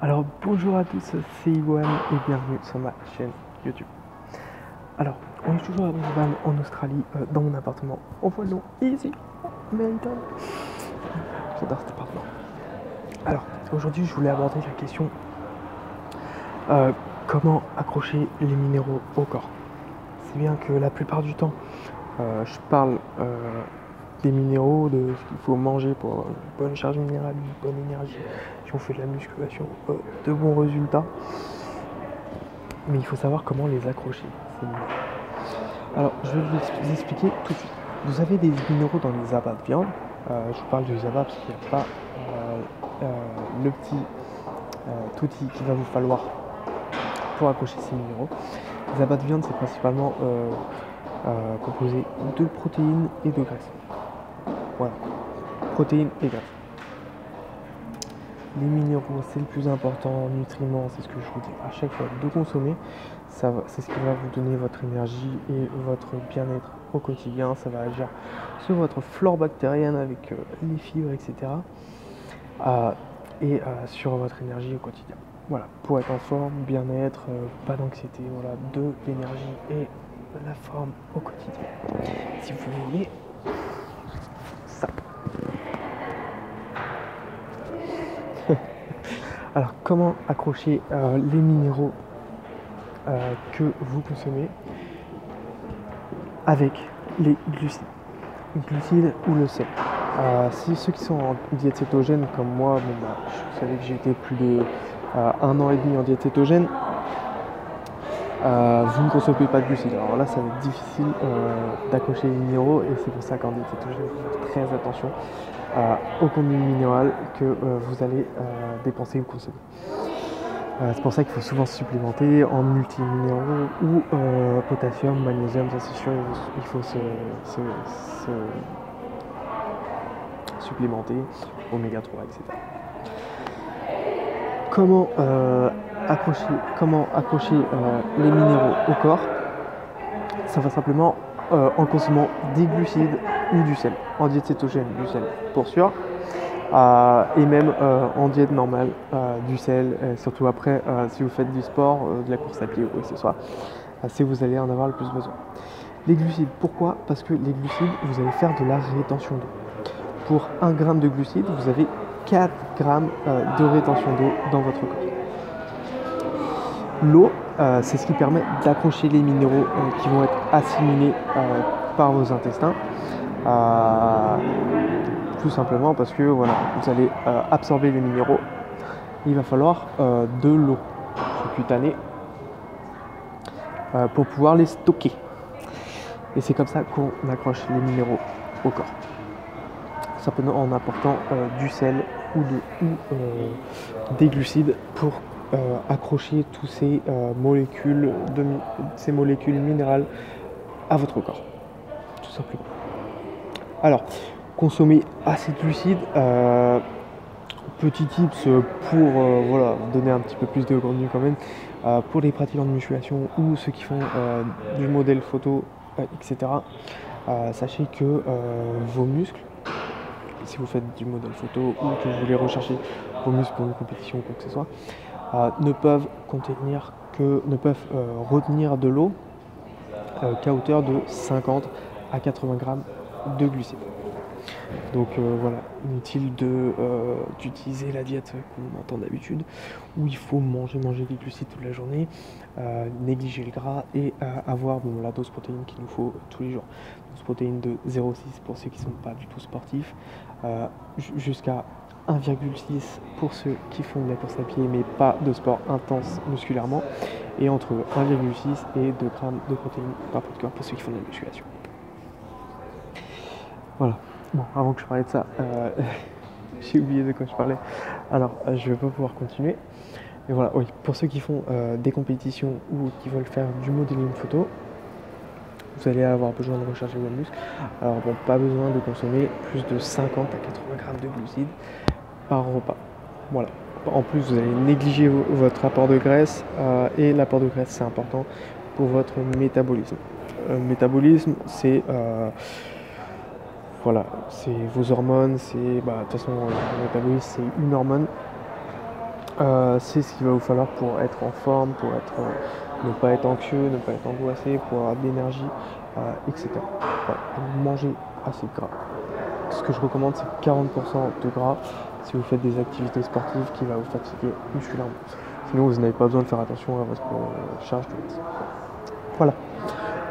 Alors bonjour à tous, c'est Iwan et bienvenue sur ma chaîne YouTube. Alors, on est toujours à Brisbane en Australie, dans mon appartement. On voit le nom Easy American. J'adore cet appartement. Alors, aujourd'hui je voulais aborder la question comment accrocher les minéraux au corps. C'est bien que la plupart du temps, je parle des minéraux, de ce qu'il faut manger pour une bonne charge minérale, une bonne énergie, si on fait de la musculation, de bons résultats. Mais il faut savoir comment les accrocher, ces minéraux. Alors, je vais vous expliquer tout de suite. Vous avez des minéraux dans les abats de viande. Je vous parle des abats parce qu'il n'y a pas le petit outil qu'il va vous falloir pour accrocher ces minéraux. Les abats de viande, c'est principalement composé de protéines et de graisses. Voilà, protéines et graisses. Les minéraux, c'est le plus important, nutriments, c'est ce que je vous dis à chaque fois de consommer. C'est ce qui va vous donner votre énergie et votre bien-être au quotidien. Ça va agir sur votre flore bactérienne avec les fibres, etc. Et sur votre énergie au quotidien. Voilà, pour être en forme, bien-être, pas d'anxiété, voilà, de l'énergie et la forme au quotidien. Si vous voulez ça. Alors, comment accrocher les minéraux que vous consommez avec les glucides ou le sel. Si ceux qui sont en diète cétogène comme moi, vous savez que j'ai été plus de 1 an et demi en diète cétogène, vous ne consommez pas de glucides. Alors là, ça va être difficile d'accrocher les minéraux et c'est pour ça qu'en diète cétogène, vous faites très attention au contenu minéral que vous allez dépenser ou consommer. C'est pour ça qu'il faut souvent se supplémenter en multiminéraux ou potassium, magnésium, ça c'est sûr, il faut se supplémenter, oméga 3, etc. Comment accrocher les minéraux au corps? Ça va simplement en consommant des glucides ou du sel. En diète cétogène, du sel pour sûr. Et même en diète normale, du sel, surtout après, si vous faites du sport, de la course à pied ou quoi que ce soit, c'est vous allez en avoir le plus besoin. Les glucides, pourquoi? Parce que les glucides, vous allez faire de la rétention d'eau. Pour 1 gramme de glucides, vous avez 4 grammes de rétention d'eau dans votre corps. L'eau, c'est ce qui permet d'accrocher les minéraux qui vont être assimilés par vos intestins. Tout simplement parce que voilà, vous allez absorber les minéraux. Il va falloir de l'eau cutanée pour pouvoir les stocker. Et c'est comme ça qu'on accroche les minéraux au corps. Simplement en apportant du sel ou des glucides pour accrocher tous ces molécules minérales à votre corps. Tout simplement. Alors, consommer assez de glucides. Petit tips pour voilà, donner un petit peu plus de contenu quand même. Pour les pratiquants de musculation ou ceux qui font du modèle photo, etc. Sachez que vos muscles, si vous faites du modèle photo ou que vous voulez rechercher vos muscles pour une compétition ou quoi que ce soit, ne peuvent retenir de l'eau qu'à hauteur de 50 à 80 grammes de glucides. Donc voilà, inutile d'utiliser la diète qu'on entend d'habitude, où il faut manger des glucides toute la journée, négliger le gras et avoir la dose protéine qu'il nous faut tous les jours. Dose protéine de 0,6 pour ceux qui ne sont pas du tout sportifs, jusqu'à 1,6 pour ceux qui font de la course à pied mais pas de sport intense musculairement, et entre 1,6 et 2 grammes de protéines par pot de corps pour ceux qui font de la musculation. Voilà. Bon, avant que je parlais de ça, j'ai oublié de quoi je parlais. Alors, je vais pas pouvoir continuer. Mais voilà, oui, pour ceux qui font des compétitions ou qui veulent faire du modeling photo, vous allez avoir besoin de recharger vos muscles. Alors bon, pas besoin de consommer plus de 50 à 80 grammes de glucides par repas. Voilà. En plus, vous allez négliger votre apport de graisse et l'apport de graisse, c'est important pour votre métabolisme. Le métabolisme, c'est voilà, c'est vos hormones, c'est de toute façon le métabolisme c'est une hormone c'est ce qu'il va vous falloir pour être en forme, pour ne pas être anxieux, ne pas être angoissé, pour avoir de l'énergie, etc. Voilà, donc mangez assez de gras. Ce que je recommande, c'est 40% de gras si vous faites des activités sportives qui va vous fatiguer musculairement. Sinon, vous n'avez pas besoin de faire attention à votre charge de masse. Voilà.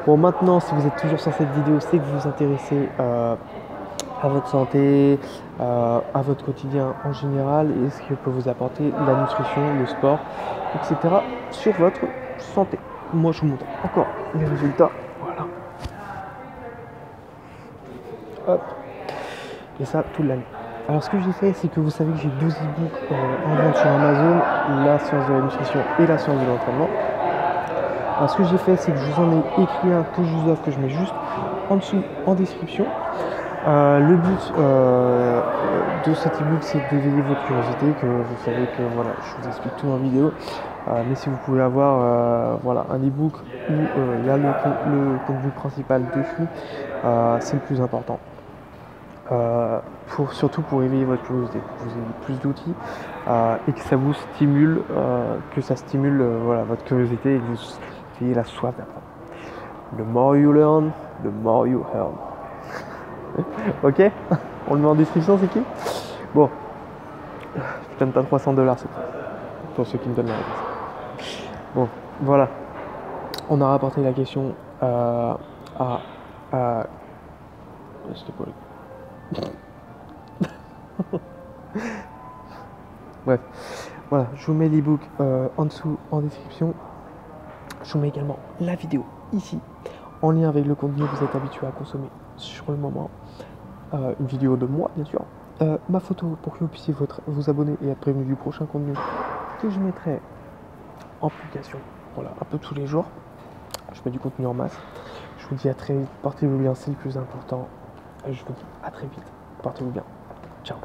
Bon, maintenant, si vous êtes toujours sur cette vidéo, c'est que vous vous intéressez à votre santé, à votre quotidien en général et ce que peut vous apporter la nutrition, le sport, etc. sur votre santé. Moi, je vous montre encore les résultats. Voilà. Hop. Et ça, toute l'année. Alors, ce que j'ai fait, c'est que vous savez que j'ai 2 e-books en vente sur Amazon, la science de la nutrition et la science de l'entraînement. Alors, ce que j'ai fait, c'est que je vous en ai écrit un que je vous offre, que je mets juste en dessous en description. Le but de cet e-book, c'est d'éveiller votre curiosité, que vous savez que voilà, je vous explique tout en vidéo. Mais si vous pouvez avoir voilà, un e-book où il y a le contenu principal dessus, c'est le plus important. Surtout pour éveiller votre curiosité, que vous ayez plus d'outils et que ça vous stimule, que ça stimule voilà, votre curiosité et que vous ayez la soif d'apprendre. The more you learn, the more you earn. Ok, on le met en description, c'est qui? Bon, je donne pas $300 c'est pour ceux qui me donnent la réponse. Bon, voilà, on a rapporté la question à c'était quoi bref, voilà, je vous mets l'ebook en dessous en description. Je vous mets également la vidéo ici en lien avec le contenu que vous êtes habitué à consommer sur le moment. Une vidéo de moi, bien sûr. Ma photo pour que vous puissiez vous abonner et être prévenu du prochain contenu que je mettrai en publication. Voilà, un peu tous les jours. Je mets du contenu en masse. Je vous dis à très vite. Portez-vous bien, c'est le plus important. Je vous dis à très vite. Portez-vous bien. Ciao.